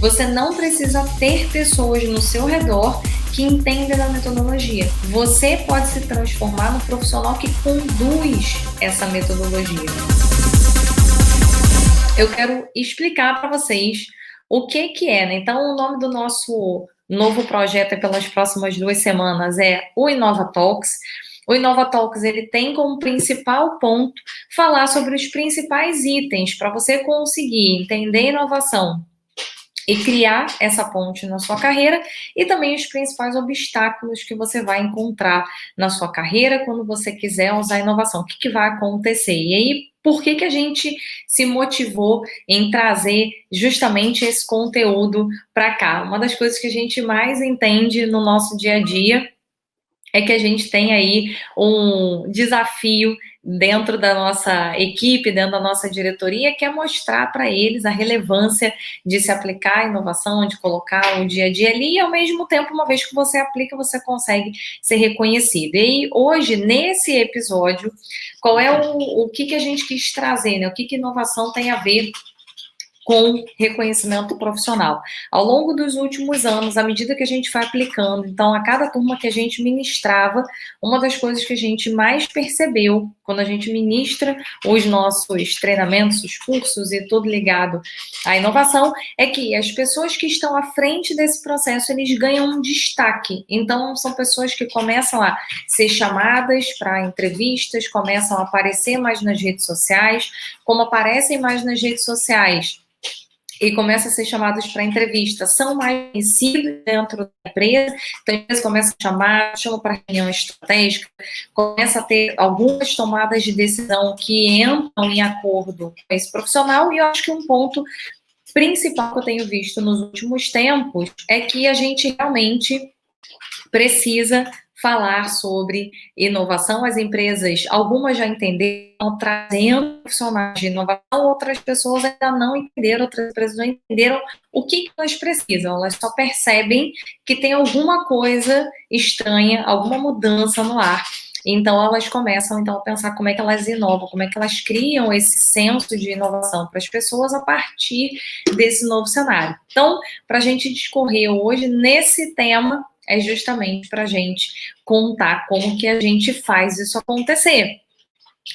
Você não precisa ter pessoas no seu redor que entendem da metodologia. Você pode se transformar no profissional que conduz essa metodologia. Eu quero explicar para vocês o que é, né? Então, o nome do nosso novo projeto pelas próximas 2 semanas é o Inova Talks. O Inova Talks, ele tem como principal ponto falar sobre os principais itens para você conseguir entender inovação e criar essa ponte na sua carreira, e também os principais obstáculos que você vai encontrar na sua carreira quando você quiser usar a inovação. O que vai acontecer? E aí, por que a gente se motivou em trazer justamente esse conteúdo para cá? Uma das coisas que a gente mais entende no nosso dia a dia é que a gente tem aí um desafio dentro da nossa equipe, dentro da nossa diretoria, que é mostrar para eles a relevância de se aplicar a inovação, de colocar o dia a dia ali, e ao mesmo tempo, uma vez que você aplica, você consegue ser reconhecido. E hoje, nesse episódio, qual é o que a gente quis trazer, né? O que inovação tem a ver com reconhecimento profissional. Ao longo dos últimos anos, à medida que a gente foi aplicando, então, a cada turma que a gente ministrava, uma das coisas que a gente mais percebeu quando a gente ministra os nossos treinamentos, os cursos e tudo ligado à inovação, é que as pessoas que estão à frente desse processo, eles ganham um destaque. Então, são pessoas que começam a ser chamadas para entrevistas, começam a aparecer mais nas redes sociais. Como aparecem mais nas redes sociais e começam a ser chamados para entrevista, são mais conhecidos dentro da empresa, então a empresa começa a chamam para reunião estratégica, começa a ter algumas tomadas de decisão que entram em acordo com esse profissional, e eu acho que um ponto principal que eu tenho visto nos últimos tempos é que a gente realmente precisa falar sobre inovação. As empresas, algumas já entenderam, trazendo profissionais de inovação, outras pessoas ainda não entenderam, outras empresas não entenderam o que elas precisam. Elas só percebem que tem alguma coisa estranha, alguma mudança no ar. Então, elas começam então, a pensar como é que elas inovam, como é que elas criam esse senso de inovação para as pessoas a partir desse novo cenário. Então, para a gente discorrer hoje nesse tema, é justamente para a gente contar como que a gente faz isso acontecer.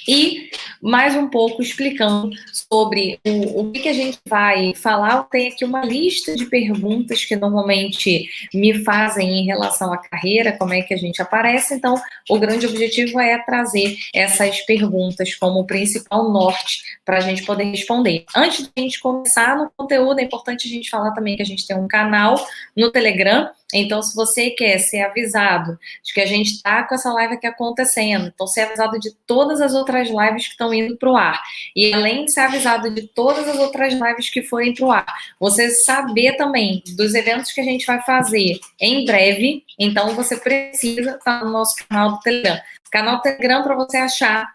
E mais um pouco explicando sobre o que a gente vai falar. Eu tenho aqui uma lista de perguntas que normalmente me fazem em relação à carreira, como é que a gente aparece. Então, o grande objetivo é trazer essas perguntas como principal norte para a gente poder responder. Antes de a gente começar no conteúdo, é importante a gente falar também que a gente tem um canal no Telegram. Então, se você quer ser avisado de que a gente está com essa live aqui acontecendo, então ser avisado de todas as outras lives que estão indo para o ar, e além de ser avisado de todas as outras lives que forem para o ar, você saber também dos eventos que a gente vai fazer em breve, então você precisa estar no nosso canal do Telegram. Canal do Telegram, para você achar,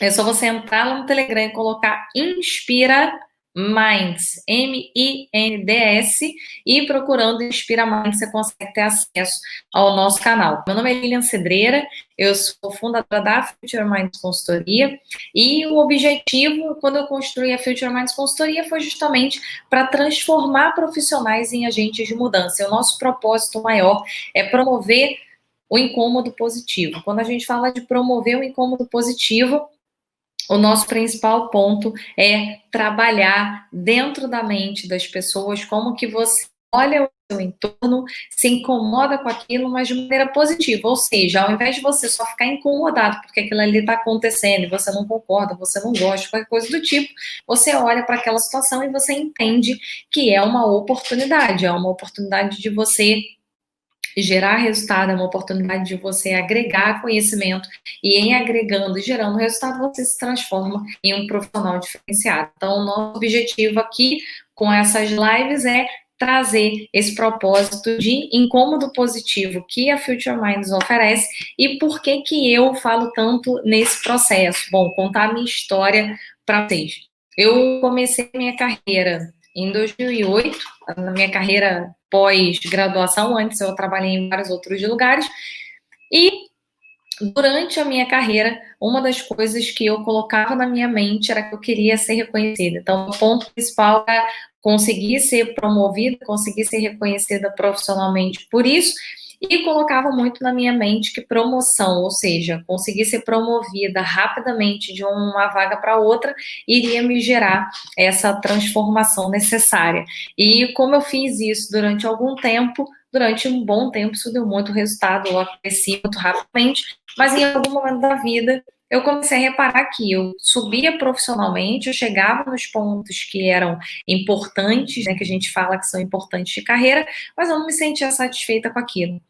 é só você entrar lá no Telegram e colocar Inspira Minds, M-I-N-D-S, e procurando Inspira Minds, você consegue ter acesso ao nosso canal. Meu nome é Lilian Cedreira, eu sou fundadora da Future Minds Consultoria, e o objetivo, quando eu construí a Future Minds Consultoria, foi justamente para transformar profissionais em agentes de mudança. E o nosso propósito maior é promover o incômodo positivo. Quando a gente fala de promover o incômodo positivo, o nosso principal ponto é trabalhar dentro da mente das pessoas, como que você olha o seu entorno, se incomoda com aquilo, mas de maneira positiva, ou seja, ao invés de você só ficar incomodado porque aquilo ali está acontecendo e você não concorda, você não gosta, qualquer coisa do tipo, você olha para aquela situação e você entende que é uma oportunidade de você gerar resultado, é uma oportunidade de você agregar conhecimento, e em agregando e gerando resultado, você se transforma em um profissional diferenciado. Então, o nosso objetivo aqui com essas lives é trazer esse propósito de incômodo positivo que a Future Minds oferece. E por que eu falo tanto nesse processo? Bom, contar a minha história para vocês. Eu comecei minha carreira em 2008, na minha carreira pós-graduação. Antes eu trabalhei em vários outros lugares, e durante a minha carreira, uma das coisas que eu colocava na minha mente era que eu queria ser reconhecida. Então, o ponto principal era conseguir ser promovida, conseguir ser reconhecida profissionalmente por isso, e colocava muito na minha mente que promoção, ou seja, conseguir ser promovida rapidamente de uma vaga para outra, iria me gerar essa transformação necessária. E como eu fiz isso durante algum tempo, durante um bom tempo, isso deu muito resultado, eu cresci muito rapidamente, mas em algum momento da vida eu comecei a reparar que eu subia profissionalmente, eu chegava nos pontos que eram importantes, né, que a gente fala que são importantes de carreira, mas eu não me sentia satisfeita com aquilo.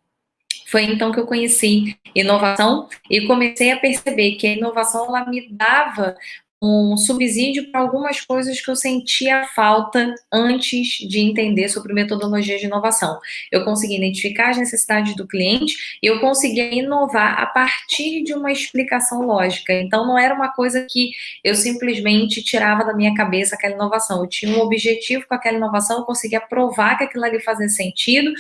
Foi então que eu conheci inovação e comecei a perceber que a inovação ela me dava um subsídio para algumas coisas que eu sentia falta antes de entender sobre metodologia de inovação. Eu conseguia identificar as necessidades do cliente e eu conseguia inovar a partir de uma explicação lógica. Então, não era uma coisa que eu simplesmente tirava da minha cabeça aquela inovação. Eu tinha um objetivo com aquela inovação, eu conseguia provar que aquilo ali fazia sentido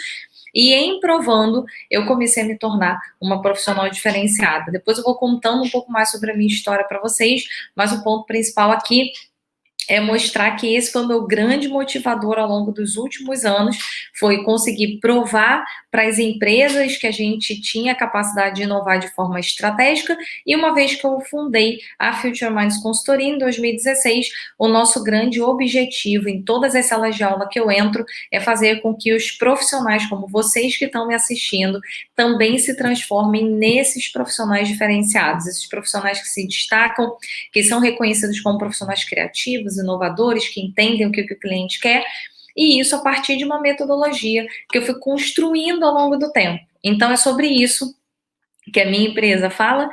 e em provando, eu comecei a me tornar uma profissional diferenciada. Depois eu vou contando um pouco mais sobre a minha história para vocês, mas o ponto principal aqui é mostrar que esse foi o meu grande motivador ao longo dos últimos anos, foi conseguir provar para as empresas que a gente tinha a capacidade de inovar de forma estratégica, e uma vez que eu fundei a Future Minds Consultoria em 2016, o nosso grande objetivo em todas as salas de aula que eu entro é fazer com que os profissionais como vocês que estão me assistindo também se transformem nesses profissionais diferenciados, esses profissionais que se destacam, que são reconhecidos como profissionais criativos, inovadores, que entendem o que o cliente quer, e isso a partir de uma metodologia que eu fui construindo ao longo do tempo. Então, é sobre isso que a minha empresa fala,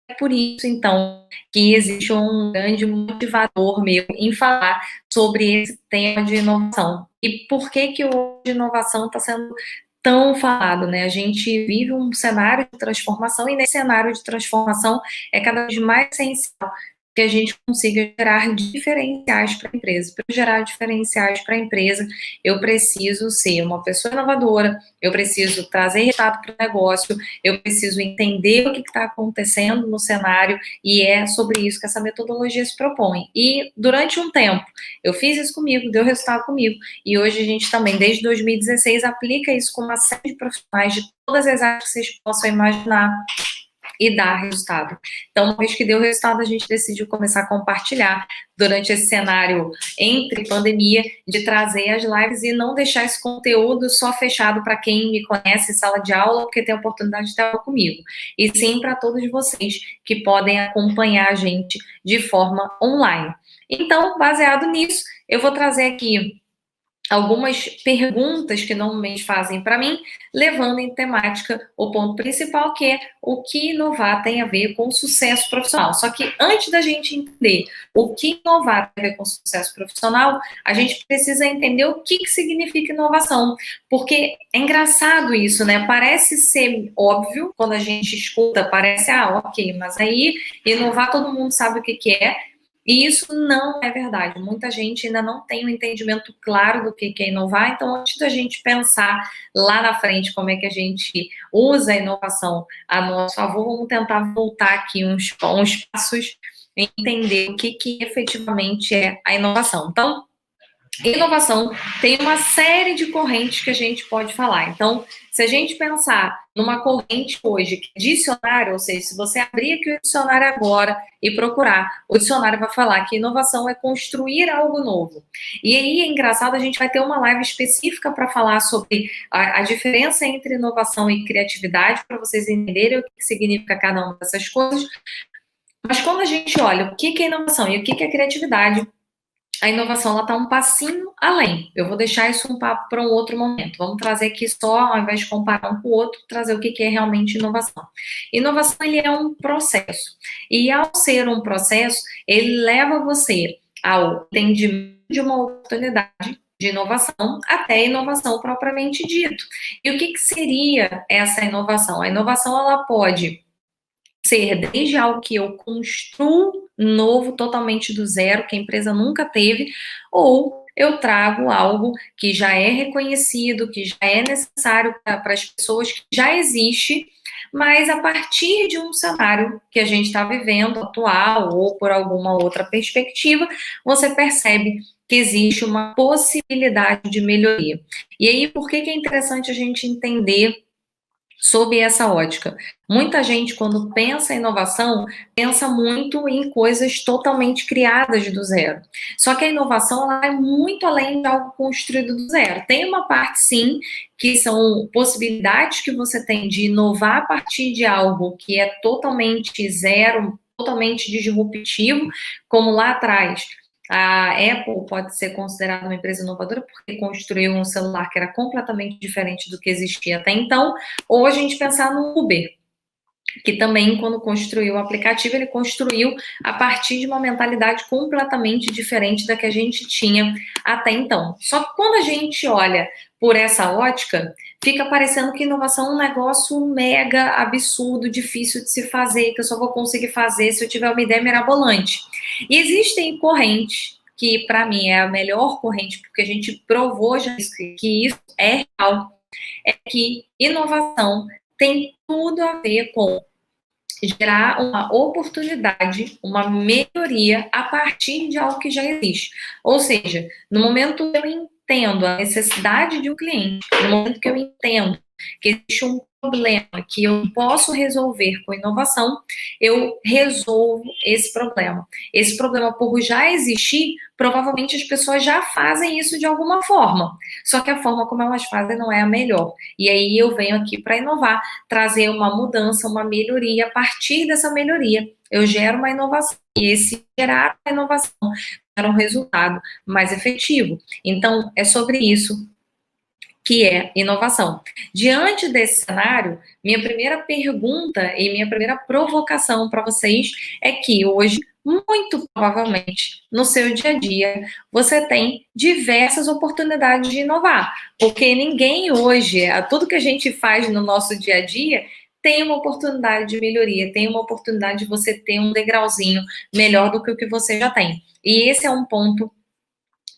é por isso, então, que existe um grande motivador meu em falar sobre esse tema de inovação. E por que que hoje a inovação está sendo tão falado, né? A gente vive um cenário de transformação e nesse cenário de transformação é cada vez mais essencial que a gente consiga gerar diferenciais para a empresa. Para gerar diferenciais para a empresa, eu preciso ser uma pessoa inovadora, eu preciso trazer resultado para o negócio, eu preciso entender o que está acontecendo no cenário, e é sobre isso que essa metodologia se propõe. E durante um tempo, eu fiz isso comigo, deu resultado comigo, e hoje a gente também, desde 2016, aplica isso com uma série de profissionais de todas as áreas que vocês possam imaginar, e dar resultado. Então, uma vez que deu resultado, a gente decidiu começar a compartilhar durante esse cenário entre pandemia, de trazer as lives e não deixar esse conteúdo só fechado para quem me conhece em sala de aula, porque tem a oportunidade de estar comigo, e sim para todos vocês que podem acompanhar a gente de forma online. Então, baseado nisso, eu vou trazer aqui algumas perguntas que normalmente fazem para mim, levando em temática o ponto principal, que é o que inovar tem a ver com sucesso profissional. Só que antes da gente entender o que inovar tem a ver com sucesso profissional, a gente precisa entender o que significa inovação. Porque é engraçado isso, né? Parece ser óbvio, quando a gente escuta, parece, ok, mas aí inovar todo mundo sabe o que é, e isso não é verdade. Muita gente ainda não tem um entendimento claro do que é inovar. Então, antes da gente pensar lá na frente como é que a gente usa a inovação a nosso favor, vamos tentar voltar aqui uns passos e entender o que efetivamente é a inovação. Então, inovação tem uma série de correntes que a gente pode falar. Então, se a gente pensar numa corrente hoje, que é dicionário, ou seja, se você abrir aqui o dicionário agora e procurar, o dicionário vai falar que inovação é construir algo novo. E aí é engraçado, a gente vai ter uma live específica para falar sobre a diferença entre inovação e criatividade, para vocês entenderem o que significa cada uma dessas coisas. Mas quando a gente olha o que é inovação e o que é criatividade, a inovação está um passinho além. Eu vou deixar isso um papo para um outro momento. Vamos trazer aqui só, ao invés de comparar um com o outro, trazer o que é realmente inovação. Inovação, ele é um processo. E ao ser um processo, ele leva você ao entendimento de uma oportunidade de inovação até a inovação propriamente dito. E o que seria essa inovação? A inovação, ela pode ser desde algo que eu construo novo, totalmente do zero, que a empresa nunca teve, ou eu trago algo que já é reconhecido, que já é necessário para as pessoas, que já existe, mas a partir de um cenário que a gente está vivendo, atual, ou por alguma outra perspectiva, você percebe que existe uma possibilidade de melhoria. E aí, por que é interessante a gente entender sob essa ótica? Muita gente, quando pensa em inovação, pensa muito em coisas totalmente criadas do zero. Só que a inovação ela é muito além de algo construído do zero. Tem uma parte, sim, que são possibilidades que você tem de inovar a partir de algo que é totalmente zero, totalmente disruptivo, como lá atrás. A Apple pode ser considerada uma empresa inovadora porque construiu um celular que era completamente diferente do que existia até então, ou a gente pensar no Uber, que também, quando construiu o aplicativo, ele construiu a partir de uma mentalidade completamente diferente da que a gente tinha até então. Só que quando a gente olha por essa ótica, fica parecendo que inovação é um negócio mega absurdo, difícil de se fazer, que eu só vou conseguir fazer se eu tiver uma ideia mirabolante. E existem correntes que, para mim, é a melhor corrente, porque a gente provou já que isso é real, é que inovação tem tudo a ver com gerar uma oportunidade, uma melhoria a partir de algo que já existe. Ou seja, no momento que eu entendo a necessidade de um cliente, no momento que eu entendo que existe um problema que eu posso resolver com inovação, eu resolvo esse problema. Esse problema, por já existir, provavelmente as pessoas já fazem isso de alguma forma. Só que a forma como elas fazem não é a melhor. E aí eu venho aqui para inovar, trazer uma mudança, uma melhoria. A partir dessa melhoria, eu gero uma inovação. E esse gerar a inovação gera um resultado mais efetivo. Então, é sobre isso que é inovação. Diante desse cenário, minha primeira pergunta e minha primeira provocação para vocês é que hoje, muito provavelmente, no seu dia a dia, você tem diversas oportunidades de inovar, porque ninguém hoje, tudo que a gente faz no nosso dia a dia, tem uma oportunidade de melhoria, tem uma oportunidade de você ter um degrauzinho melhor do que o que você já tem. E esse é um ponto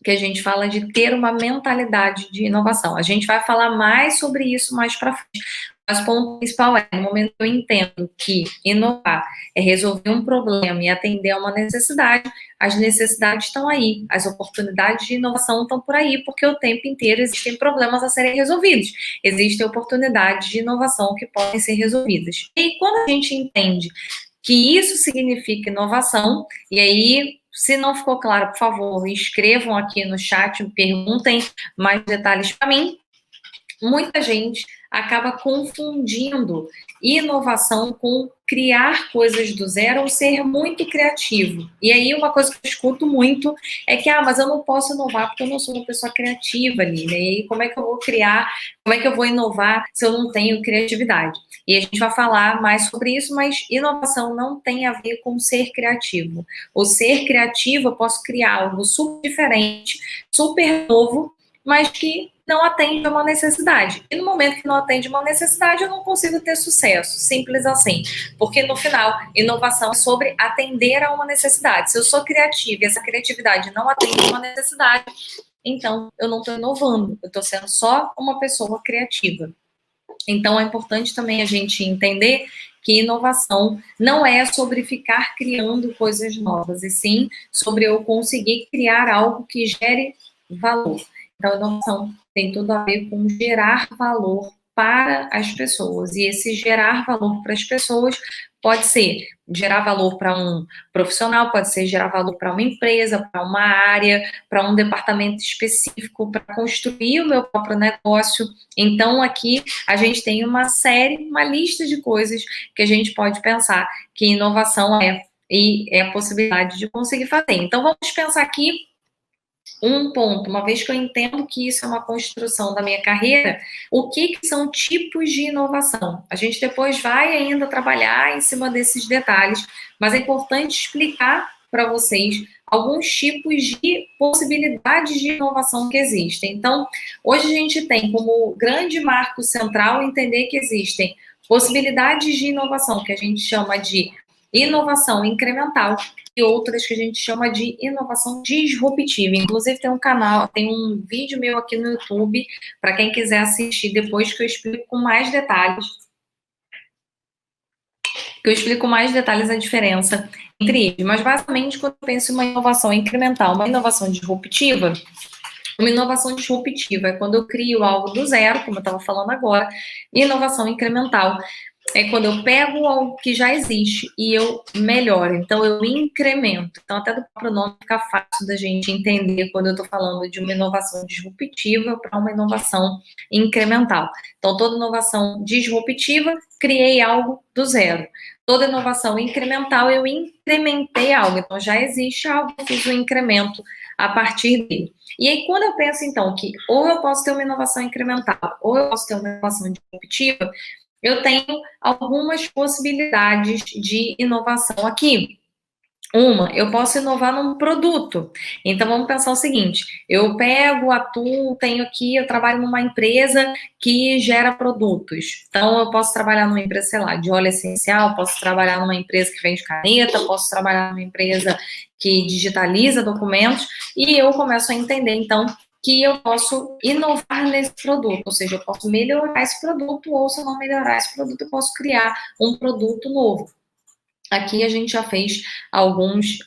que a gente fala de ter uma mentalidade de inovação. A gente vai falar mais sobre isso mais para frente. Mas o ponto principal é, no momento que eu entendo que inovar é resolver um problema e atender a uma necessidade, as necessidades estão aí, as oportunidades de inovação estão por aí, porque o tempo inteiro existem problemas a serem resolvidos, existem oportunidades de inovação que podem ser resolvidas. E quando a gente entende que isso significa inovação, e aí se não ficou claro, por favor, escrevam aqui no chat, perguntem mais detalhes para mim. Muita gente acaba confundindo inovação com criar coisas do zero ou ser muito criativo. E aí uma coisa que eu escuto muito é que, mas eu não posso inovar porque eu não sou uma pessoa criativa ali, né? E aí como é que eu vou criar, como é que eu vou inovar se eu não tenho criatividade? E a gente vai falar mais sobre isso, mas inovação não tem a ver com ser criativo. O ser criativo, eu posso criar algo super diferente, super novo, mas que não atende a uma necessidade. E no momento que não atende uma necessidade, eu não consigo ter sucesso, simples assim. Porque no final, inovação é sobre atender a uma necessidade. Se eu sou criativa e essa criatividade não atende a uma necessidade, então eu não estou inovando, eu estou sendo só uma pessoa criativa. Então é importante também a gente entender que inovação não é sobre ficar criando coisas novas, e sim sobre eu conseguir criar algo que gere valor. Então, inovação tem tudo a ver com gerar valor para as pessoas. E esse gerar valor para as pessoas pode ser gerar valor para um profissional, pode ser gerar valor para uma empresa, para uma área, para um departamento específico, para construir o meu próprio negócio. Então, aqui a gente tem uma série, uma lista de coisas que a gente pode pensar que inovação é, e é a possibilidade de conseguir fazer. Então, vamos pensar aqui um ponto, uma vez que eu entendo que isso é uma construção da minha carreira, o que são tipos de inovação? A gente depois vai ainda trabalhar em cima desses detalhes, mas é importante explicar para vocês alguns tipos de possibilidades de inovação que existem. Então, hoje a gente tem como grande marco central entender que existem possibilidades de inovação, que a gente chama de inovação incremental e outras que a gente chama de inovação disruptiva. Inclusive tem um canal, tem um vídeo meu aqui no YouTube, para quem quiser assistir depois, que eu explico com mais detalhes a diferença entre eles. Mas, basicamente, quando eu penso em uma inovação incremental, uma inovação disruptiva é quando eu crio algo do zero, como eu estava falando agora, e inovação incremental é quando eu pego algo que já existe e eu melhoro, então eu incremento. Então, até do próprio nome fica fácil da gente entender quando eu estou falando de uma inovação disruptiva para uma inovação incremental. Então, toda inovação disruptiva, criei algo do zero. Toda inovação incremental, eu incrementei algo. Então, já existe algo, eu fiz um incremento a partir dele. E aí, quando eu penso, então, que ou eu posso ter uma inovação incremental, ou eu posso ter uma inovação disruptiva, eu tenho algumas possibilidades de inovação aqui. Uma, eu posso inovar num produto. Então, vamos pensar o seguinte: eu pego, atuo, tenho aqui, eu trabalho numa empresa que gera produtos. Então, eu posso trabalhar numa empresa, sei lá, de óleo essencial, posso trabalhar numa empresa que vende caneta, posso trabalhar numa empresa que digitaliza documentos, e eu começo a entender, então, que eu posso inovar nesse produto, ou seja, eu posso melhorar esse produto, ou se eu não melhorar esse produto, eu posso criar um produto novo. Aqui a gente já fez alguns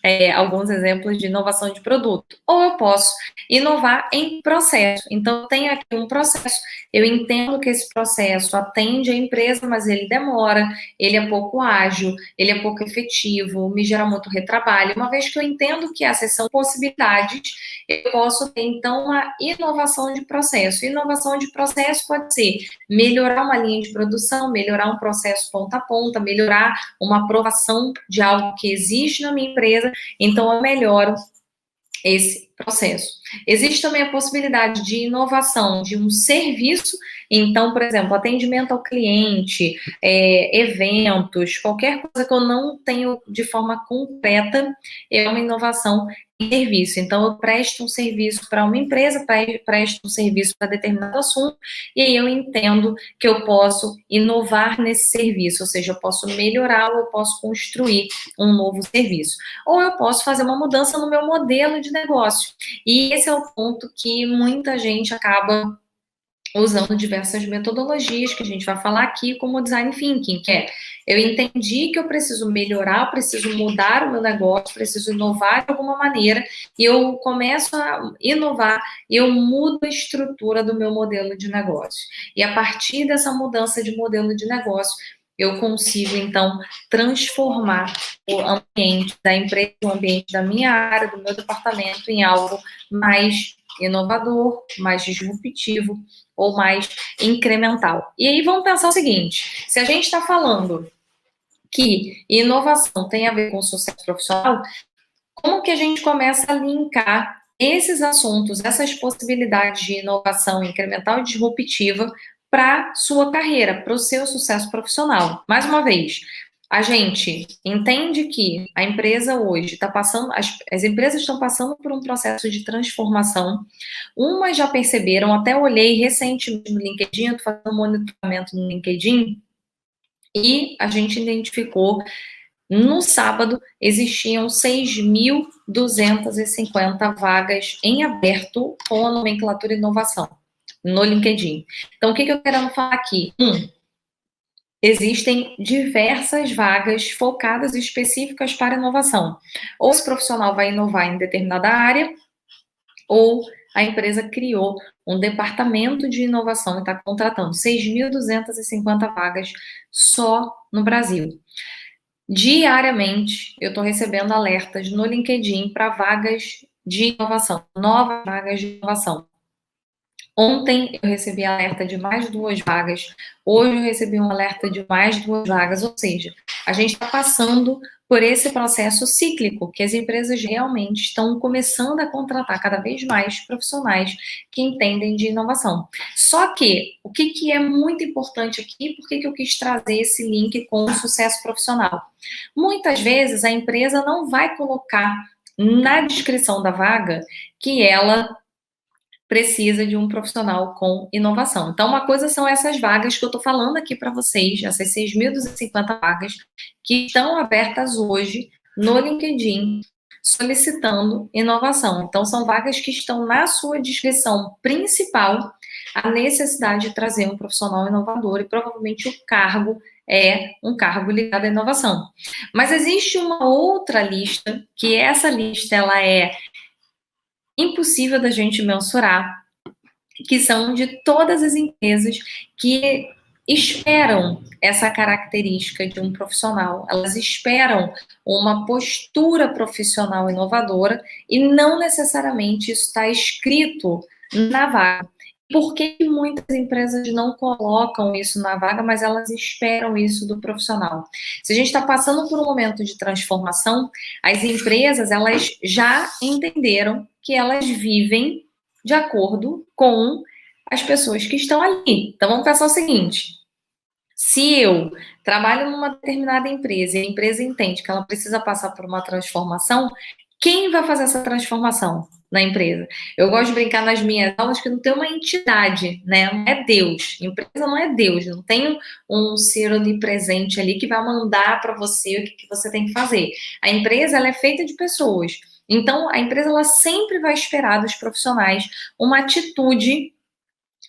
exemplos de inovação de produto. Ou eu posso inovar em processo. Então, eu tenho aqui um processo, eu entendo que esse processo atende a empresa, mas ele demora, ele é pouco ágil, ele é pouco efetivo, me gera muito retrabalho. Uma vez que eu entendo que essas são possibilidades, eu posso ter, então, uma inovação de processo. Inovação de processo pode ser melhorar uma linha de produção, melhorar um processo ponta a ponta, melhorar uma aprovação de algo que existe na minha empresa, então eu melhoro esse processo. Existe também a possibilidade de inovação de um serviço, então, por exemplo, atendimento ao cliente, eventos, qualquer coisa que eu não tenho de forma concreta, é uma inovação em serviço. Então, eu presto um serviço para uma empresa, presto um serviço para determinado assunto, e aí eu entendo que eu posso inovar nesse serviço, ou seja, eu posso melhorar ou eu posso construir um novo serviço. Ou eu posso fazer uma mudança no meu modelo de negócio. E esse é o ponto que muita gente acaba usando diversas metodologias que a gente vai falar aqui, como o design thinking, que é: eu entendi que eu preciso melhorar, preciso mudar o meu negócio, preciso inovar de alguma maneira, e eu começo a inovar, e eu mudo a estrutura do meu modelo de negócio. E a partir dessa mudança de modelo de negócio, eu consigo, então, transformar o ambiente da empresa, o ambiente da minha área, do meu departamento, em algo mais inovador, mais disruptivo ou mais incremental. E aí vamos pensar o seguinte: se a gente está falando que inovação tem a ver com sucesso profissional, como que a gente começa a linkar esses assuntos, essas possibilidades de inovação incremental e disruptiva para sua carreira, para o seu sucesso profissional? Mais uma vez, a gente entende que a empresa hoje está passando, as empresas estão passando por um processo de transformação. Umas já perceberam, até olhei recentemente no LinkedIn, eu estou fazendo monitoramento no LinkedIn, e a gente identificou, no sábado, existiam 6.250 vagas em aberto com a nomenclatura inovação no LinkedIn. Então, o que eu quero falar aqui? Existem diversas vagas focadas específicas para inovação. Ou esse profissional vai inovar em determinada área, ou a empresa criou um departamento de inovação e está contratando 6.250 vagas só no Brasil. Diariamente, eu estou recebendo alertas no LinkedIn para vagas de inovação, novas vagas de inovação. Ontem eu recebi alerta de mais 2 vagas, hoje eu recebi um alerta de mais 2 vagas, ou seja, a gente está passando por esse processo cíclico, que as empresas realmente estão começando a contratar cada vez mais profissionais que entendem de inovação. Só que, o que é muito importante aqui, por que eu quis trazer esse link com o sucesso profissional? Muitas vezes a empresa não vai colocar na descrição da vaga que ela precisa de um profissional com inovação. Então, uma coisa são essas vagas que eu estou falando aqui para vocês, essas 6.250 vagas que estão abertas hoje no LinkedIn, solicitando inovação. Então, são vagas que estão na sua descrição principal, a necessidade de trazer um profissional inovador e provavelmente o cargo é um cargo ligado à inovação. Mas existe uma outra lista, que essa lista ela é impossível da gente mensurar, que são de todas as empresas que esperam essa característica de um profissional, elas esperam uma postura profissional inovadora e não necessariamente isso está escrito na vaga. Por que muitas empresas não colocam isso na vaga, mas elas esperam isso do profissional? Se a gente está passando por um momento de transformação, as empresas elas já entenderam que elas vivem de acordo com as pessoas que estão ali. Então, vamos pensar o seguinte: se eu trabalho numa determinada empresa e a empresa entende que ela precisa passar por uma transformação, quem vai fazer essa transformação na empresa? Eu gosto de brincar nas minhas aulas que não tem uma entidade, né? Não é Deus. A empresa não é Deus. Não tem um ser onipresente ali que vai mandar para você o que você tem que fazer. A empresa ela é feita de pessoas. Então, a empresa ela sempre vai esperar dos profissionais uma atitude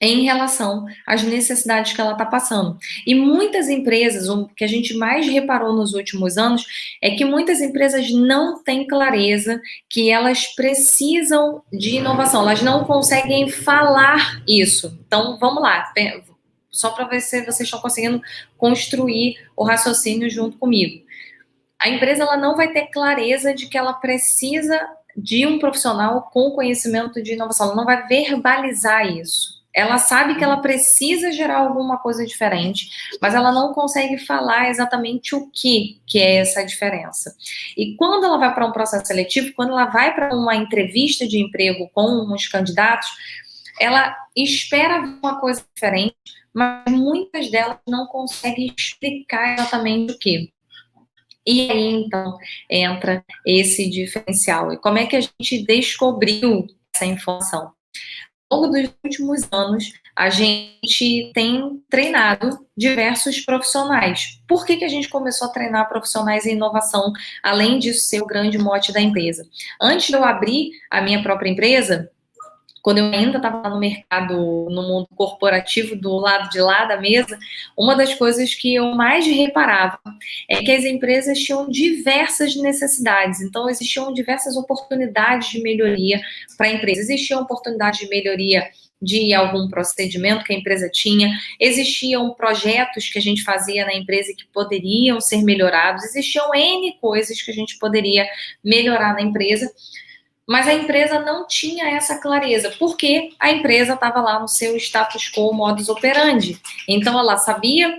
em relação às necessidades que ela está passando. E muitas empresas, o que a gente mais reparou nos últimos anos, é que muitas empresas não têm clareza que elas precisam de inovação, elas não conseguem falar isso. Então, vamos lá, só para ver se vocês estão conseguindo construir o raciocínio junto comigo. A empresa ela não vai ter clareza de que ela precisa de um profissional com conhecimento de inovação, ela não vai verbalizar isso. Ela sabe que ela precisa gerar alguma coisa diferente, mas ela não consegue falar exatamente o que é essa diferença. E quando ela vai para um processo seletivo, quando ela vai para uma entrevista de emprego com os candidatos, ela espera uma coisa diferente, mas muitas delas não conseguem explicar exatamente o que. E aí, então, entra esse diferencial. E como é que a gente descobriu essa informação? Ao longo dos últimos anos, a gente tem treinado diversos profissionais. Por que a gente começou a treinar profissionais em inovação, além disso ser o grande mote da empresa? Antes de eu abrir a minha própria empresa, quando eu ainda estava no mercado, no mundo corporativo, do lado de lá da mesa, uma das coisas que eu mais reparava é que as empresas tinham diversas necessidades. Então, existiam diversas oportunidades de melhoria para a empresa. Existiam oportunidades de melhoria de algum procedimento que a empresa tinha, existiam projetos que a gente fazia na empresa que poderiam ser melhorados, existiam N coisas que a gente poderia melhorar na empresa, mas a empresa não tinha essa clareza, porque a empresa estava lá no seu status quo, modus operandi. Então, ela sabia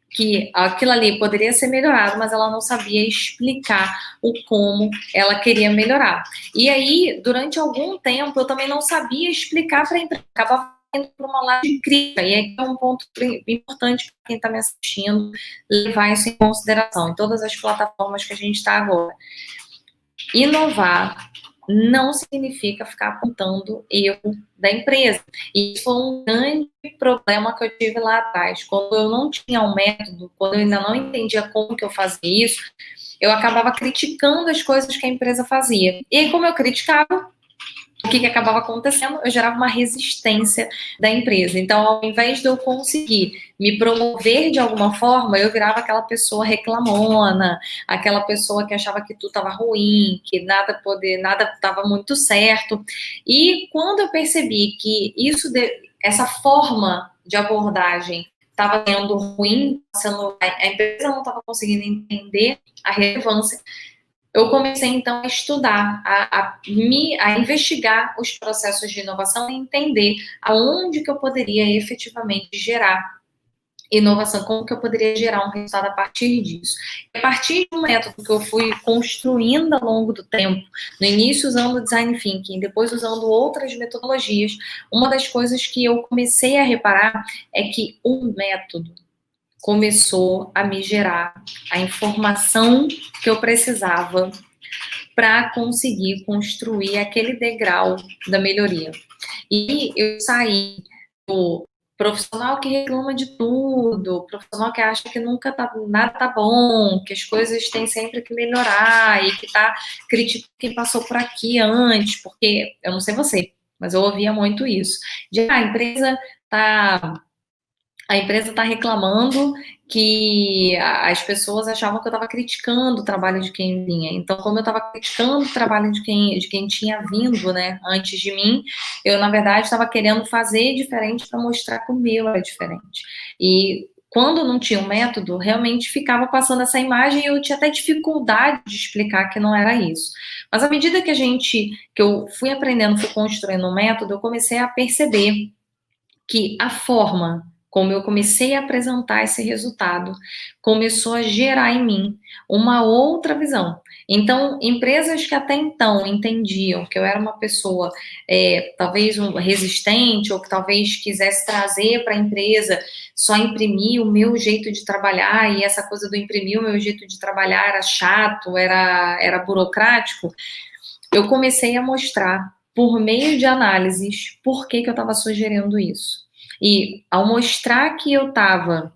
que aquilo ali poderia ser melhorado, mas ela não sabia explicar o como ela queria melhorar. E aí, durante algum tempo, eu também não sabia explicar para a empresa, acabava indo para uma laje de crítica, e aí é um ponto importante para quem está me assistindo, levar isso em consideração, em todas as plataformas que a gente está agora. Inovar não significa ficar apontando erro da empresa. E isso foi um grande problema que eu tive lá atrás. Quando eu não tinha um método, quando eu ainda não entendia como que eu fazia isso, eu acabava criticando as coisas que a empresa fazia. E aí, como eu criticava, o que acabava acontecendo? Eu gerava uma resistência da empresa. Então, ao invés de eu conseguir me promover de alguma forma, eu virava aquela pessoa reclamona, aquela pessoa que achava que tudo estava ruim, que nada estava muito certo. E quando eu percebi que essa forma de abordagem estava sendo ruim, a empresa não estava conseguindo entender a relevância, eu comecei, então, a estudar, a investigar os processos de inovação e entender aonde que eu poderia efetivamente gerar inovação, como que eu poderia gerar um resultado a partir disso. A partir de um método que eu fui construindo ao longo do tempo, no início usando o Design Thinking, depois usando outras metodologias, uma das coisas que eu comecei a reparar é que o método começou a me gerar a informação que eu precisava para conseguir construir aquele degrau da melhoria. E eu saí do profissional que reclama de tudo, profissional que acha que nunca nada tá bom, que as coisas têm sempre que melhorar e que tá criticando quem passou por aqui antes, porque eu não sei você, mas eu ouvia muito isso. A empresa tá reclamando que as pessoas achavam que eu estava criticando o trabalho de quem vinha. Então, como eu estava criticando o trabalho de quem tinha vindo, né, antes de mim, eu, na verdade, estava querendo fazer diferente para mostrar que o meu era diferente. E quando não tinha um método, realmente ficava passando essa imagem e eu tinha até dificuldade de explicar que não era isso. Mas à medida que eu fui aprendendo, fui construindo um método, eu comecei a perceber que a forma como eu comecei a apresentar esse resultado começou a gerar em mim uma outra visão. Então, empresas que até então entendiam que eu era uma pessoa talvez resistente ou que talvez quisesse trazer para a empresa só imprimir o meu jeito de trabalhar e essa coisa do imprimir o meu jeito de trabalhar era chato, era burocrático, eu comecei a mostrar por meio de análises por que eu estava sugerindo isso. E ao mostrar que eu estava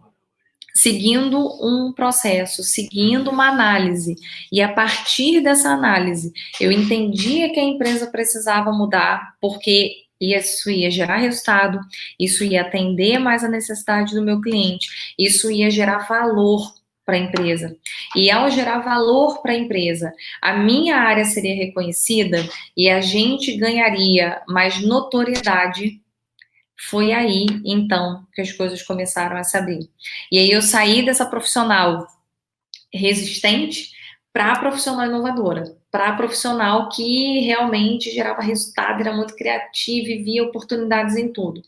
seguindo um processo, seguindo uma análise, e a partir dessa análise eu entendia que a empresa precisava mudar, porque isso ia gerar resultado, isso ia atender mais a necessidade do meu cliente, isso ia gerar valor para a empresa. E ao gerar valor para a empresa, a minha área seria reconhecida e a gente ganharia mais notoriedade. Foi aí, então, que as coisas começaram a se abrir. E aí eu saí dessa profissional resistente para a profissional inovadora, para a profissional que realmente gerava resultado, era muito criativa e via oportunidades em tudo.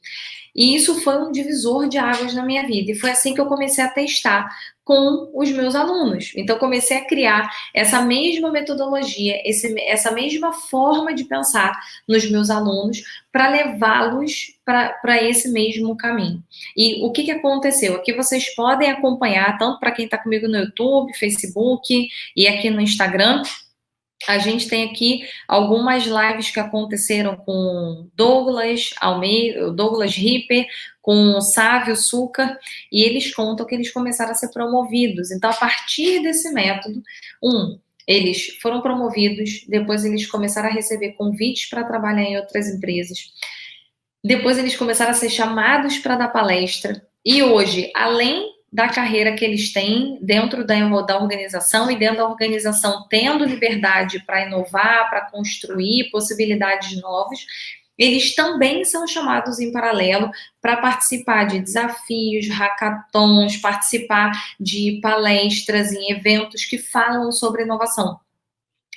E isso foi um divisor de águas na minha vida. E foi assim que eu comecei a testar com os meus alunos. Então, comecei a criar essa mesma metodologia, essa mesma forma de pensar nos meus alunos para levá-los para esse mesmo caminho. E o que aconteceu? Aqui vocês podem acompanhar, tanto para quem está comigo no YouTube, Facebook e aqui no Instagram. A gente tem aqui algumas lives que aconteceram com Douglas Almeida, Douglas Ripper, com o Sávio Suca, e eles contam que eles começaram a ser promovidos. Então, a partir desse método, eles foram promovidos, depois eles começaram a receber convites para trabalhar em outras empresas, depois eles começaram a ser chamados para dar palestra, e hoje, além da carreira que eles têm dentro da organização e dentro da organização tendo liberdade para inovar, para construir possibilidades novas, eles também são chamados em paralelo para participar de desafios, hackathons, participar de palestras em eventos que falam sobre inovação.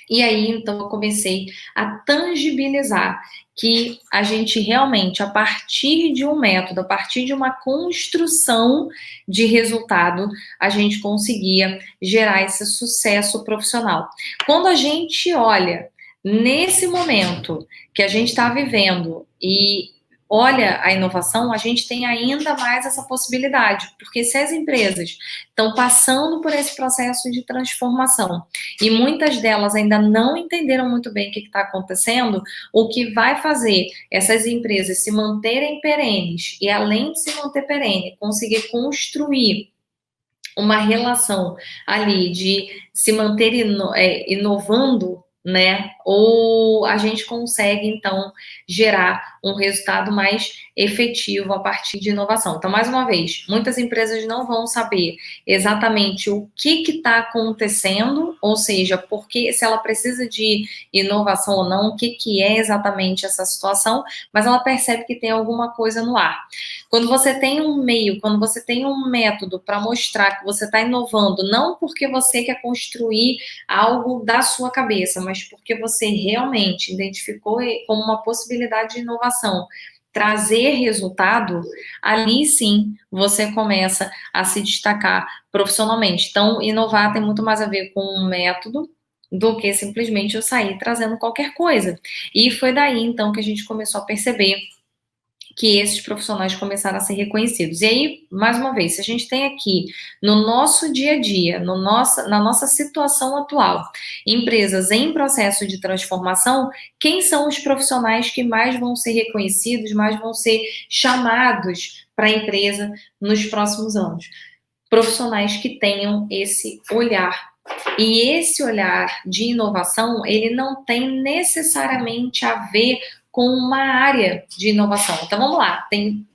E aí, então, eu comecei a tangibilizar que a gente realmente, a partir de um método, a partir de uma construção de resultado, a gente conseguia gerar esse sucesso profissional. Quando a gente olha nesse momento que a gente está vivendo e olha a inovação, a gente tem ainda mais essa possibilidade, porque se as empresas estão passando por esse processo de transformação e muitas delas ainda não entenderam muito bem o que está acontecendo, o que vai fazer essas empresas se manterem perenes e, além de se manter perene, conseguir construir uma relação ali de se manter inovando, né? Ou a gente consegue, então, gerar um resultado mais efetivo a partir de inovação. Então, mais uma vez, muitas empresas não vão saber exatamente o que está acontecendo, ou seja, porque se ela precisa de inovação ou não, o que é exatamente essa situação, mas ela percebe que tem alguma coisa no ar. Quando você tem um meio, quando você tem um método para mostrar que você está inovando, não porque você quer construir algo da sua cabeça, mas porque você realmente identificou como uma possibilidade de inovação, trazer resultado, ali sim você começa a se destacar profissionalmente. Então, inovar tem muito mais a ver com um método do que simplesmente eu sair trazendo qualquer coisa. E foi daí, então, que a gente começou a perceber que esses profissionais começaram a ser reconhecidos. E aí, mais uma vez, se a gente tem aqui no nosso dia a dia, na nossa situação atual, empresas em processo de transformação, quem são os profissionais que mais vão ser reconhecidos, mais vão ser chamados para a empresa nos próximos anos? Profissionais que tenham esse olhar. E esse olhar de inovação, ele não tem necessariamente a ver com uma área de inovação. Então, vamos lá, tem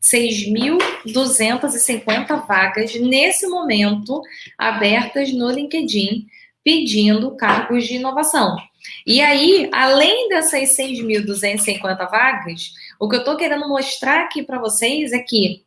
6.250 vagas nesse momento abertas no LinkedIn pedindo cargos de inovação. E aí, além dessas 6.250 vagas, o que eu estou querendo mostrar aqui para vocês é que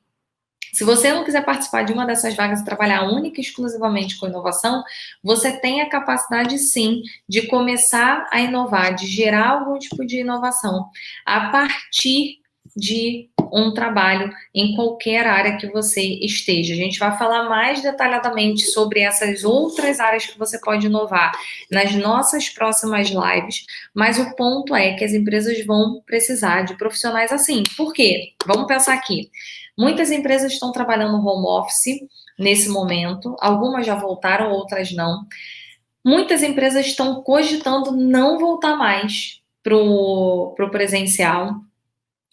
se você não quiser participar de uma dessas vagas e trabalhar única e exclusivamente com inovação, você tem a capacidade, sim, de começar a inovar, de gerar algum tipo de inovação a partir de um trabalho em qualquer área que você esteja. A gente vai falar mais detalhadamente sobre essas outras áreas que você pode inovar nas nossas próximas lives, mas o ponto é que as empresas vão precisar de profissionais assim. Por quê? Vamos pensar aqui. Muitas empresas estão trabalhando home office nesse momento, algumas já voltaram, outras não. Muitas empresas estão cogitando não voltar mais para o presencial.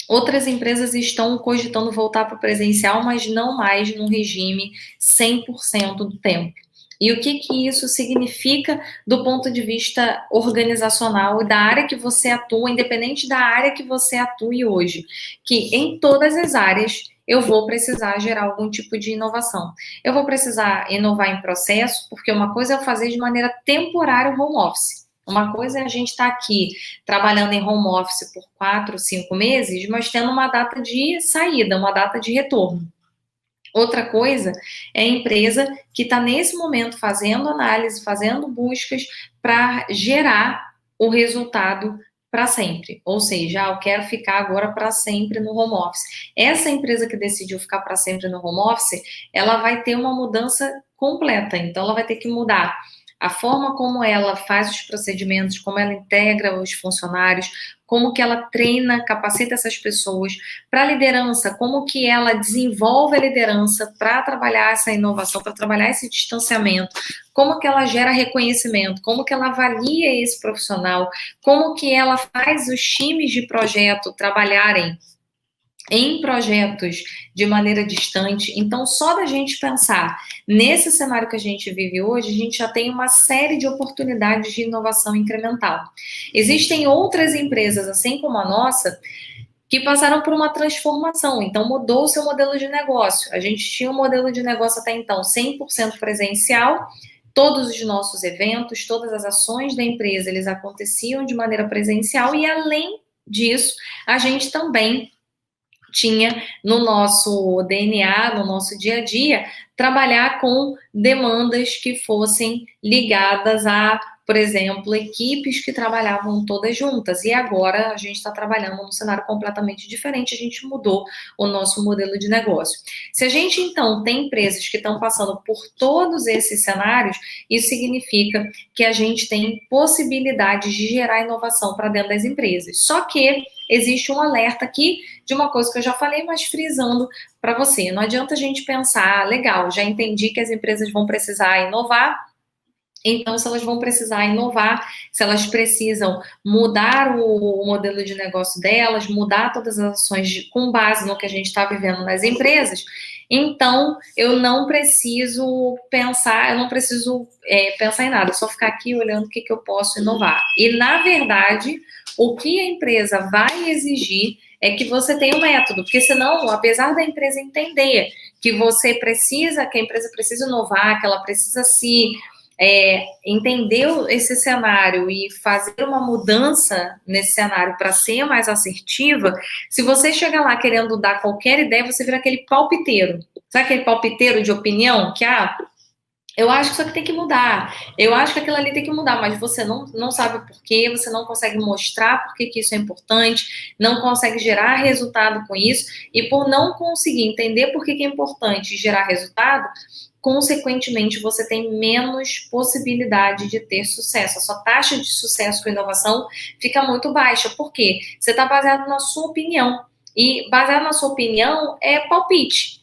Outras empresas estão cogitando voltar para o presencial, mas não mais num regime 100% do tempo. E o que isso significa do ponto de vista organizacional e da área que você atua, independente da área que você atue hoje? Que em todas as áreas eu vou precisar gerar algum tipo de inovação. Eu vou precisar inovar em processo, porque uma coisa é eu fazer de maneira temporária o home office. Uma coisa é a gente estar aqui trabalhando em home office por 4, 5 meses, mas tendo uma data de saída, uma data de retorno. Outra coisa é a empresa que está nesse momento fazendo análise, fazendo buscas para gerar o resultado para sempre. Ou seja, eu quero ficar agora para sempre no home office. Essa empresa que decidiu ficar para sempre no home office, ela vai ter uma mudança completa. Então, ela vai ter que mudar a forma como ela faz os procedimentos, como ela integra os funcionários, como que ela treina, capacita essas pessoas para a liderança, como que ela desenvolve a liderança para trabalhar essa inovação, para trabalhar esse distanciamento, como que ela gera reconhecimento, como que ela avalia esse profissional, como que ela faz os times de projeto trabalharem em projetos de maneira distante. Então, só da gente pensar nesse cenário que a gente vive hoje, a gente já tem uma série de oportunidades de inovação incremental. Existem outras empresas, assim como a nossa, que passaram por uma transformação, então mudou o seu modelo de negócio. A gente tinha um modelo de negócio até então 100% presencial, todos os nossos eventos, todas as ações da empresa, eles aconteciam de maneira presencial e, além disso, a gente também tinha no nosso DNA, no nosso dia a dia, trabalhar com demandas que fossem ligadas a, por exemplo, equipes que trabalhavam todas juntas. E agora a gente está trabalhando num cenário completamente diferente, a gente mudou o nosso modelo de negócio. Se a gente, então, tem empresas que estão passando por todos esses cenários, isso significa que a gente tem possibilidades de gerar inovação para dentro das empresas. Só que existe um alerta aqui de uma coisa que eu já falei, mas frisando para você. Não adianta a gente pensar, legal, já entendi que as empresas vão precisar inovar, então, se elas vão precisar inovar, se elas precisam mudar o modelo de negócio delas, mudar todas as ações com base no que a gente está vivendo nas empresas, então eu não preciso pensar, pensar em nada, só ficar aqui olhando o que eu posso inovar. E, na verdade, o que a empresa vai exigir é que você tenha um método, porque senão, apesar da empresa entender que que a empresa precisa inovar, que ela precisa se entender esse cenário e fazer uma mudança nesse cenário para ser mais assertiva, se você chegar lá querendo dar qualquer ideia, você vira aquele palpiteiro. Sabe aquele palpiteiro de opinião que, eu acho que isso aqui tem que mudar, eu acho que aquilo ali tem que mudar, mas você não sabe o porquê, você não consegue mostrar por que isso é importante, não consegue gerar resultado com isso, e por não conseguir entender por que é importante gerar resultado, consequentemente, você tem menos possibilidade de ter sucesso. A sua taxa de sucesso com inovação fica muito baixa. Por quê? Você está baseado na sua opinião. E baseado na sua opinião, é palpite.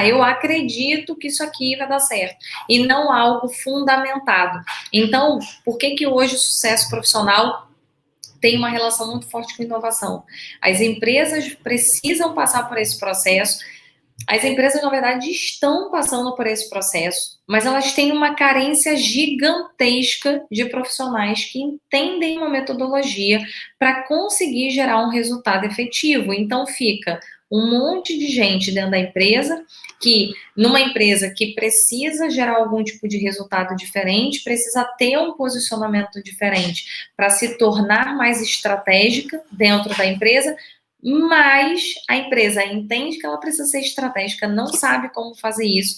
Eu acredito que isso aqui vai dar certo. E não algo fundamentado. Então, por que que hoje o sucesso profissional tem uma relação muito forte com inovação? As empresas precisam passar por esse processo. As empresas, na verdade, estão passando por esse processo, mas elas têm uma carência gigantesca de profissionais que entendem uma metodologia para conseguir gerar um resultado efetivo. Então, fica um monte de gente dentro da empresa que, numa empresa que precisa gerar algum tipo de resultado diferente, precisa ter um posicionamento diferente para se tornar mais estratégica dentro da empresa, mas a empresa entende que ela precisa ser estratégica, não sabe como fazer isso,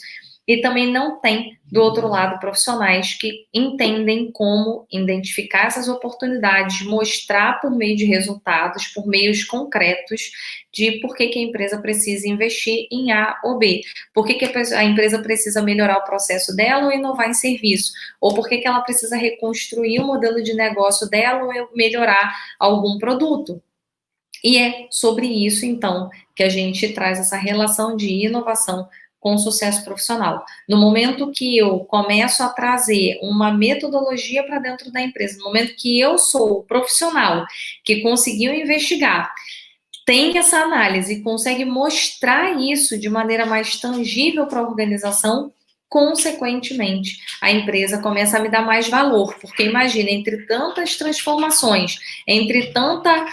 e também não tem, do outro lado, profissionais que entendem como identificar essas oportunidades, mostrar por meio de resultados, por meios concretos, de por que que a empresa precisa investir em A ou B, por que que a empresa precisa melhorar o processo dela ou inovar em serviço, ou por que que ela precisa reconstruir o modelo de negócio dela ou melhorar algum produto. E é sobre isso, então, que a gente traz essa relação de inovação com sucesso profissional. No momento que eu começo a trazer uma metodologia para dentro da empresa, no momento que eu sou o profissional que conseguiu investigar, tem essa análise e consegue mostrar isso de maneira mais tangível para a organização, consequentemente, a empresa começa a me dar mais valor, porque imagina, entre tantas transformações, entre tanta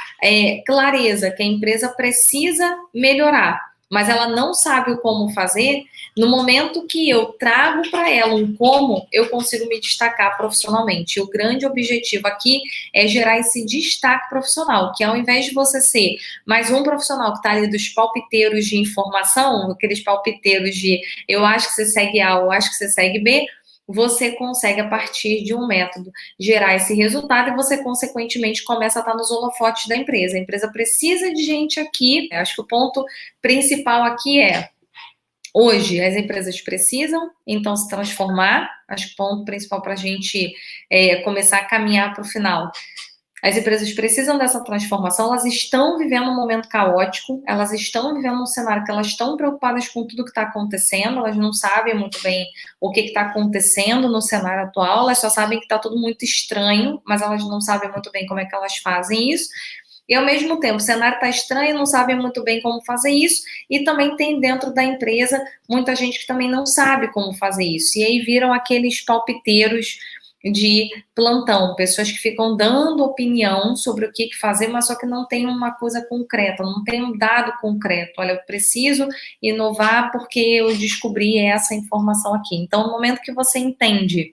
clareza que a empresa precisa melhorar, mas ela não sabe o como fazer, no momento que eu trago para ela um como, eu consigo me destacar profissionalmente. O grande objetivo aqui é gerar esse destaque profissional, que ao invés de você ser mais um profissional que está ali dos palpiteiros de informação, aqueles palpiteiros de eu acho que você segue A, eu acho que você segue B, você consegue, a partir de um método, gerar esse resultado e você, consequentemente, começa a estar nos holofotes da empresa. A empresa precisa de gente aqui. Eu acho que o ponto principal aqui é: hoje, as empresas precisam, então, se transformar. Acho que o ponto principal para a gente começar a caminhar para o final. As empresas precisam dessa transformação, elas estão vivendo um momento caótico, elas estão vivendo um cenário que elas estão preocupadas com tudo que está acontecendo, elas não sabem muito bem o que está acontecendo no cenário atual, elas só sabem que está tudo muito estranho, mas elas não sabem muito bem como é que elas fazem isso. E, ao mesmo tempo, o cenário está estranho, não sabem muito bem como fazer isso, e também tem dentro da empresa muita gente que também não sabe como fazer isso. E aí viram aqueles palpiteiros de plantão, pessoas que ficam dando opinião sobre o que fazer, mas só que não tem uma coisa concreta, não tem um dado concreto. Olha, eu preciso inovar porque eu descobri essa informação aqui. Então, no momento que você entende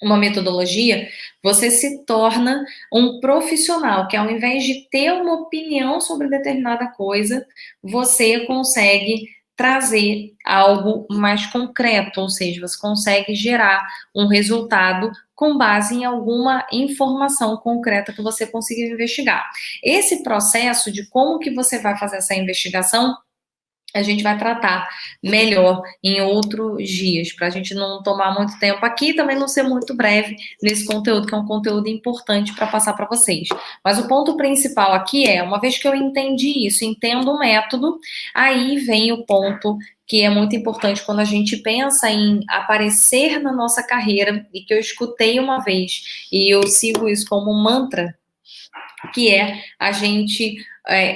uma metodologia, você se torna um profissional que, ao invés de ter uma opinião sobre determinada coisa, você consegue trazer algo mais concreto, ou seja, você consegue gerar um resultado com base em alguma informação concreta que você conseguiu investigar. Esse processo de como que você vai fazer essa investigação, a gente vai tratar melhor em outros dias, para a gente não tomar muito tempo aqui e também não ser muito breve nesse conteúdo, que é um conteúdo importante para passar para vocês. Mas o ponto principal aqui é, uma vez que eu entendi isso, entendo o método, aí vem o ponto que é muito importante quando a gente pensa em aparecer na nossa carreira, e que eu escutei uma vez, e eu sigo isso como um mantra, que é a gente,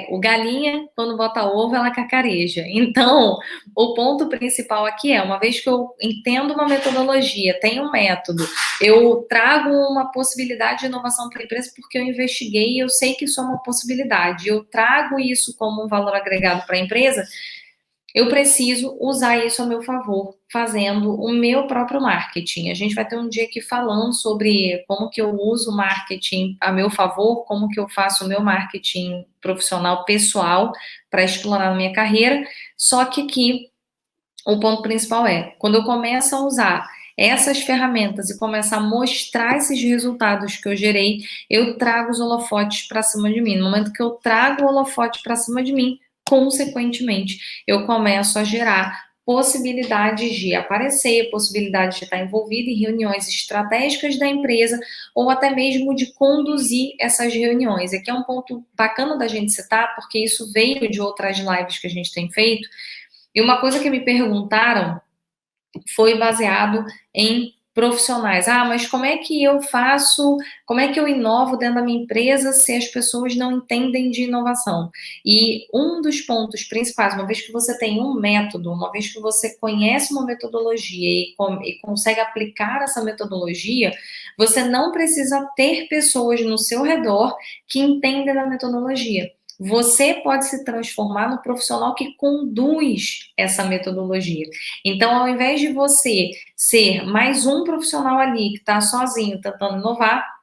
o galinha, quando bota ovo, ela cacareja. Então, o ponto principal aqui é, uma vez que eu entendo uma metodologia, tenho um método, eu trago uma possibilidade de inovação para a empresa porque eu investiguei e eu sei que isso é uma possibilidade, eu trago isso como um valor agregado para a empresa, eu preciso usar isso a meu favor, fazendo o meu próprio marketing. A gente vai ter um dia aqui falando sobre como que eu uso o marketing a meu favor, como que eu faço o meu marketing profissional pessoal para explorar a minha carreira, só que aqui o ponto principal é, quando eu começo a usar essas ferramentas e começo a mostrar esses resultados que eu gerei, eu trago os holofotes para cima de mim. No momento que eu trago o holofote para cima de mim, consequentemente, eu começo a gerar possibilidades de aparecer, possibilidade de estar envolvido em reuniões estratégicas da empresa, ou até mesmo de conduzir essas reuniões. Aqui é um ponto bacana da gente citar, porque isso veio de outras lives que a gente tem feito, e uma coisa que me perguntaram foi baseado em profissionais. Ah, mas como é que eu faço, como é que eu inovo dentro da minha empresa se as pessoas não entendem de inovação? E um dos pontos principais, uma vez que você tem um método, uma vez que você conhece uma metodologia e consegue aplicar essa metodologia, você não precisa ter pessoas no seu redor que entendem da metodologia. Você pode se transformar no profissional que conduz essa metodologia. Então, ao invés de você ser mais um profissional ali que está sozinho tentando inovar,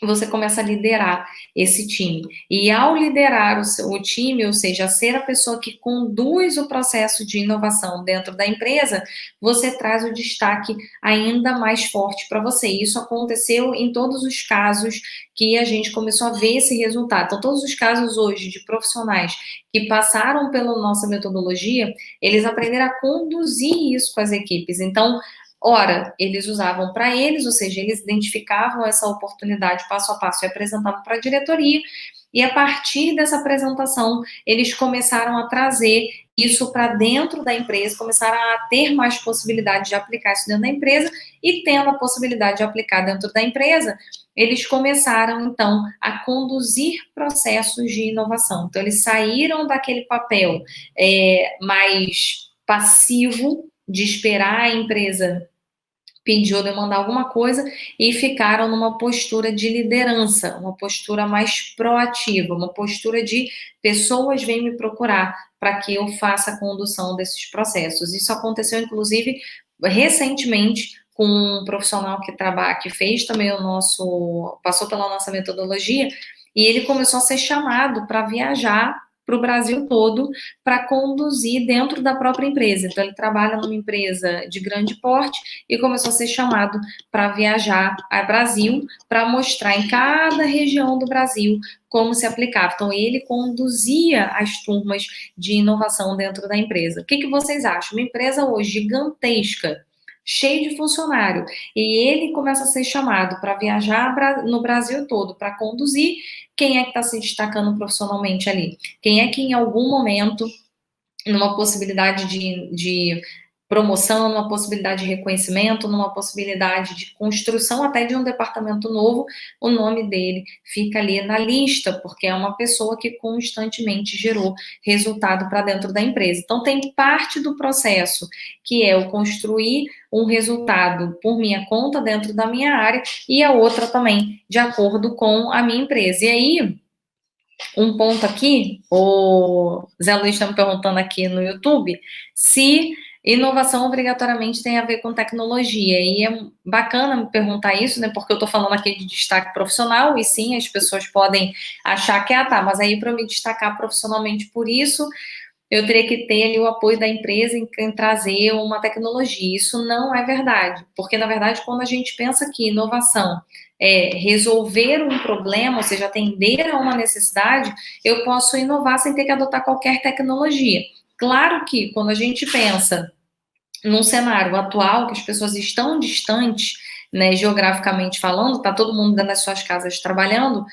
você começa a liderar esse time. E ao liderar o time, ou seja, ser a pessoa que conduz o processo de inovação dentro da empresa, você traz o destaque ainda mais forte para você. Isso aconteceu em todos os casos que a gente começou a ver esse resultado. Então, todos os casos hoje de profissionais que passaram pela nossa metodologia, eles aprenderam a conduzir isso com as equipes. Então, ora, eles usavam para eles, ou seja, eles identificavam essa oportunidade passo a passo e apresentavam para a diretoria, e a partir dessa apresentação, eles começaram a trazer isso para dentro da empresa, começaram a ter mais possibilidade de aplicar isso dentro da empresa, e tendo a possibilidade de aplicar dentro da empresa, eles começaram, então, a conduzir processos de inovação. Então, eles saíram daquele papel mais passivo, de esperar a empresa pedir ou demandar alguma coisa, e ficaram numa postura de liderança, uma postura mais proativa, uma postura de pessoas vêm me procurar para que eu faça a condução desses processos. Isso aconteceu, inclusive, recentemente, com um profissional que fez também passou pela nossa metodologia, e ele começou a ser chamado para viajar para o Brasil todo para conduzir dentro da própria empresa. Então, ele trabalha numa empresa de grande porte e começou a ser chamado para viajar ao Brasil, para mostrar em cada região do Brasil como se aplicava. Então, ele conduzia as turmas de inovação dentro da empresa. O que vocês acham? Uma empresa hoje gigantesca, cheio de funcionário, e ele começa a ser chamado para viajar no Brasil todo, para conduzir. Quem é que está se destacando profissionalmente ali? Quem é que em algum momento, numa possibilidade de promoção, numa possibilidade de reconhecimento, numa possibilidade de construção até de um departamento novo, o nome dele fica ali na lista, porque é uma pessoa que constantemente gerou resultado para dentro da empresa. Então, tem parte do processo que é o construir um resultado por minha conta dentro da minha área, e a outra também de acordo com a minha empresa. E aí, um ponto aqui, o Zé Luiz está me perguntando aqui no YouTube se inovação obrigatoriamente tem a ver com tecnologia. E é bacana me perguntar isso, né? Porque eu estou falando aqui de destaque profissional, e sim, as pessoas podem achar que, tá, mas aí para eu me destacar profissionalmente por isso, eu teria que ter ali o apoio da empresa em trazer uma tecnologia. Isso não é verdade, porque, na verdade, quando a gente pensa que inovação é resolver um problema, ou seja, atender a uma necessidade, eu posso inovar sem ter que adotar qualquer tecnologia. Claro que, quando a gente pensa num cenário atual, que as pessoas estão distantes, né, geograficamente falando, está todo mundo dentro das suas casas trabalhando,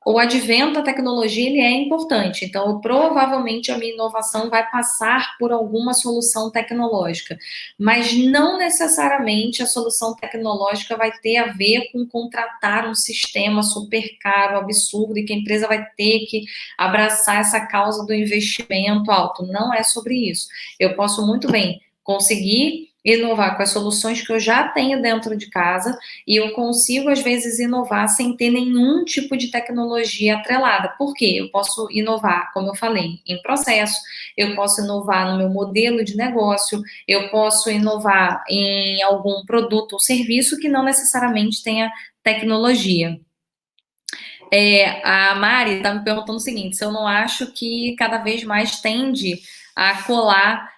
o advento da tecnologia ele é importante. Então, provavelmente a minha inovação vai passar por alguma solução tecnológica, mas não necessariamente a solução tecnológica vai ter a ver com contratar um sistema super caro, absurdo, e que a empresa vai ter que abraçar essa causa do investimento alto. Não é sobre isso. Eu posso muito bem conseguir inovar com as soluções que eu já tenho dentro de casa, e eu consigo, às vezes, inovar sem ter nenhum tipo de tecnologia atrelada. Por quê? Eu posso inovar, como eu falei, em processo, eu posso inovar no meu modelo de negócio, eu posso inovar em algum produto ou serviço que não necessariamente tenha tecnologia. A Mari está me perguntando o seguinte: se eu não acho que cada vez mais tende a colar.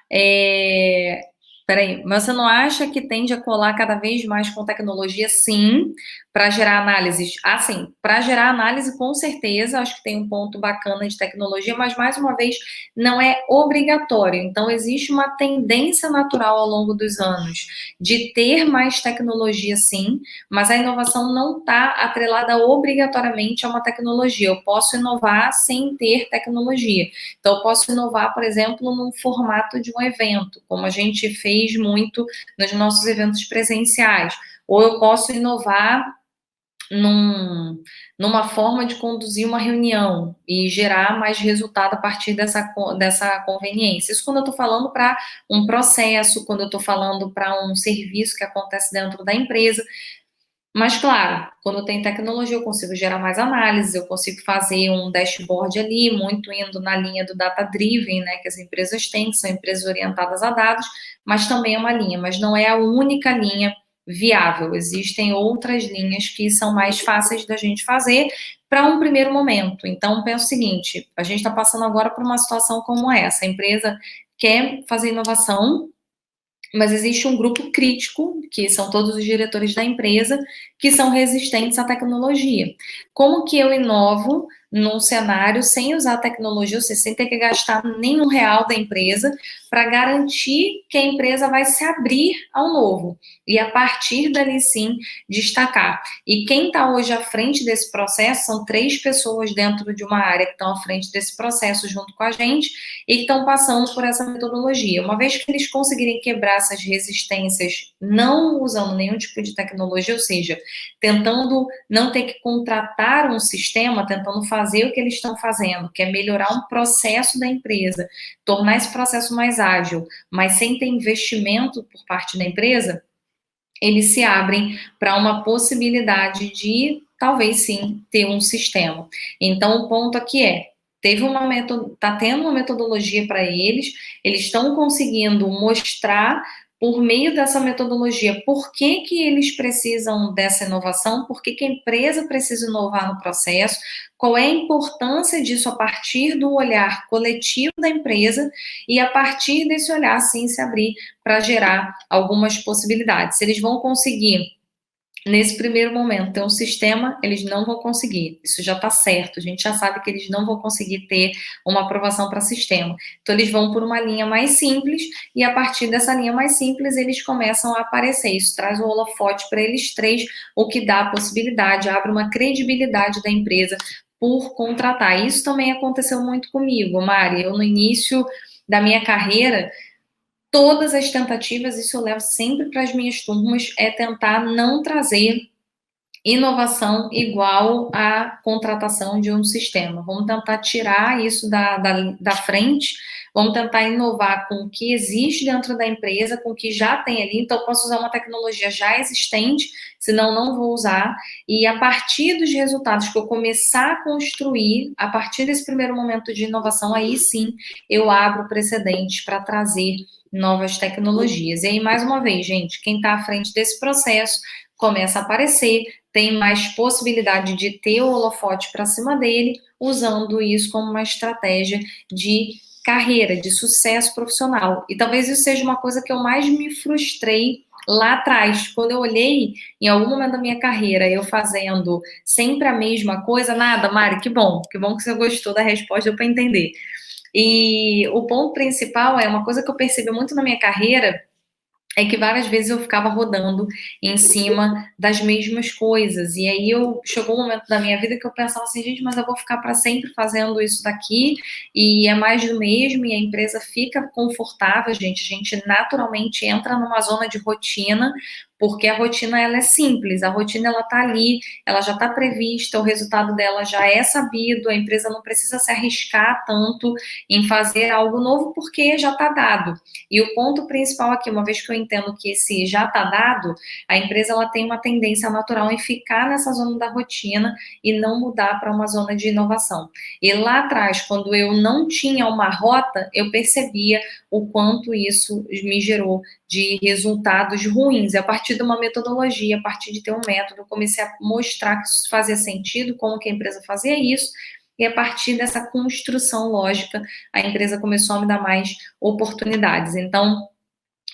Peraí, mas você não acha que tende a colar cada vez mais com tecnologia? Sim, para gerar análises, assim, para gerar análise, com certeza, acho que tem um ponto bacana de tecnologia, mas, mais uma vez, não é obrigatório. Então, existe uma tendência natural ao longo dos anos de ter mais tecnologia, sim, mas a inovação não está atrelada obrigatoriamente a uma tecnologia. Eu posso inovar sem ter tecnologia. Então, eu posso inovar, por exemplo, no formato de um evento, como a gente fez muito nos nossos eventos presenciais. Ou eu posso inovar numa forma de conduzir uma reunião e gerar mais resultado a partir dessa conveniência. Isso quando eu estou falando para um processo, quando eu estou falando para um serviço que acontece dentro da empresa. Mas, claro, quando eu tenho tecnologia, eu consigo gerar mais análises, eu consigo fazer um dashboard ali, muito indo na linha do data-driven, né, que as empresas têm, que são empresas orientadas a dados, mas também é uma linha, mas não é a única linha viável. Existem outras linhas que são mais fáceis da gente fazer para um primeiro momento. Então, pensa o seguinte, a gente está passando agora por uma situação como essa, a empresa quer fazer inovação, mas existe um grupo crítico, que são todos os diretores da empresa, que são resistentes à tecnologia. Como que eu inovo num cenário sem usar tecnologia, ou seja, sem ter que gastar nenhum real da empresa, para garantir que a empresa vai se abrir ao novo, e a partir dali sim, destacar. E quem está hoje à frente desse processo, são 3 pessoas dentro de uma área que estão à frente desse processo junto com a gente, e que estão passando por essa metodologia. Uma vez que eles conseguirem quebrar essas resistências, não usando nenhum tipo de tecnologia, ou seja, tentando não ter que contratar um sistema, tentando fazer o que eles estão fazendo, que é melhorar um processo da empresa, tornar esse processo mais ágil, mas sem ter investimento por parte da empresa, eles se abrem para uma possibilidade de, talvez sim, ter um sistema. Então, o ponto aqui está tendo uma metodologia para eles estão conseguindo mostrar por meio dessa metodologia por que eles precisam dessa inovação, por que a empresa precisa inovar no processo, qual é a importância disso a partir do olhar coletivo da empresa e a partir desse olhar, sim, se abrir para gerar algumas possibilidades. Se eles vão conseguir, nesse primeiro momento, ter um sistema, eles não vão conseguir. Isso já está certo. A gente já sabe que eles não vão conseguir ter uma aprovação para sistema. Então, eles vão por uma linha mais simples e, a partir dessa linha mais simples, eles começam a aparecer. Isso traz o holofote para eles 3, o que dá a possibilidade, abre uma credibilidade da empresa por contratar. Isso também aconteceu muito comigo, Mari. Eu, no início da minha carreira, todas as tentativas, isso eu levo sempre para as minhas turmas, é tentar não trazer inovação igual à contratação de um sistema. Vamos tentar tirar isso da frente, vamos tentar inovar com o que existe dentro da empresa, com o que já tem ali. Então, eu posso usar uma tecnologia já existente, senão não vou usar. E a partir dos resultados que eu começar a construir, a partir desse primeiro momento de inovação, aí sim eu abro precedentes para trazer novas tecnologias. E aí, mais uma vez, gente, quem está à frente desse processo começa a aparecer, tem mais possibilidade de ter o holofote para cima dele, usando isso como uma estratégia de carreira, de sucesso profissional. E talvez isso seja uma coisa que eu mais me frustrei lá atrás, quando eu olhei em algum momento da minha carreira, eu fazendo sempre a mesma coisa, nada, Mari, que bom que você gostou da resposta, deu para entender. E o ponto principal é uma coisa que eu percebi muito na minha carreira, é que várias vezes eu ficava rodando em cima das mesmas coisas. E aí chegou um momento da minha vida que eu pensava assim, gente, mas eu vou ficar para sempre fazendo isso daqui, e é mais do mesmo, e a empresa fica confortável, gente. A gente naturalmente entra numa zona de rotina, porque a rotina ela é simples, a rotina ela tá ali, ela já está prevista, o resultado dela já é sabido, a empresa não precisa se arriscar tanto em fazer algo novo, porque já está dado. E o ponto principal aqui, uma vez que eu entendo que esse já está dado, a empresa ela tem uma tendência natural em ficar nessa zona da rotina e não mudar para uma zona de inovação. E lá atrás, quando eu não tinha uma rota, eu percebia o quanto isso me gerou de resultados ruins. E a partir de uma metodologia, a partir de ter um método, eu comecei a mostrar que isso fazia sentido, como que a empresa fazia isso, e a partir dessa construção lógica, a empresa começou a me dar mais oportunidades. Então,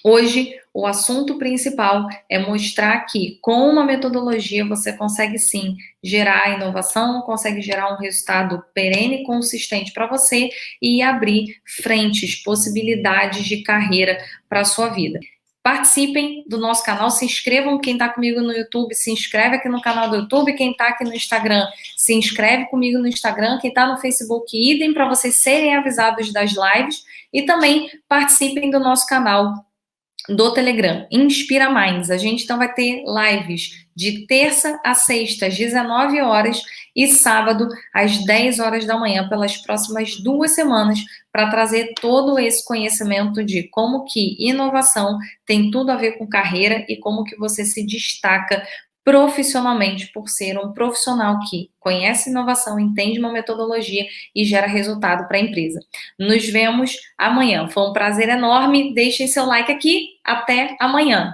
Hoje, o assunto principal é mostrar que, com uma metodologia, você consegue sim gerar inovação, consegue gerar um resultado perene e consistente para você e abrir frentes, possibilidades de carreira para a sua vida. Participem do nosso canal, se inscrevam. Quem está comigo no YouTube, se inscreve aqui no canal do YouTube. Quem está aqui no Instagram, se inscreve comigo no Instagram. Quem está no Facebook, idem para vocês serem avisados das lives. E também participem do nosso canal do Telegram, Inspira Minds. A gente então vai ter lives de terça a sexta, às 19 horas, e sábado, às 10 horas da manhã, pelas próximas 2 semanas, para trazer todo esse conhecimento de como que inovação tem tudo a ver com carreira e como que você se destaca profissionalmente por ser um profissional que conhece inovação, entende uma metodologia e gera resultado para a empresa. Nos vemos amanhã. Foi um prazer enorme. Deixem seu like aqui. Até amanhã.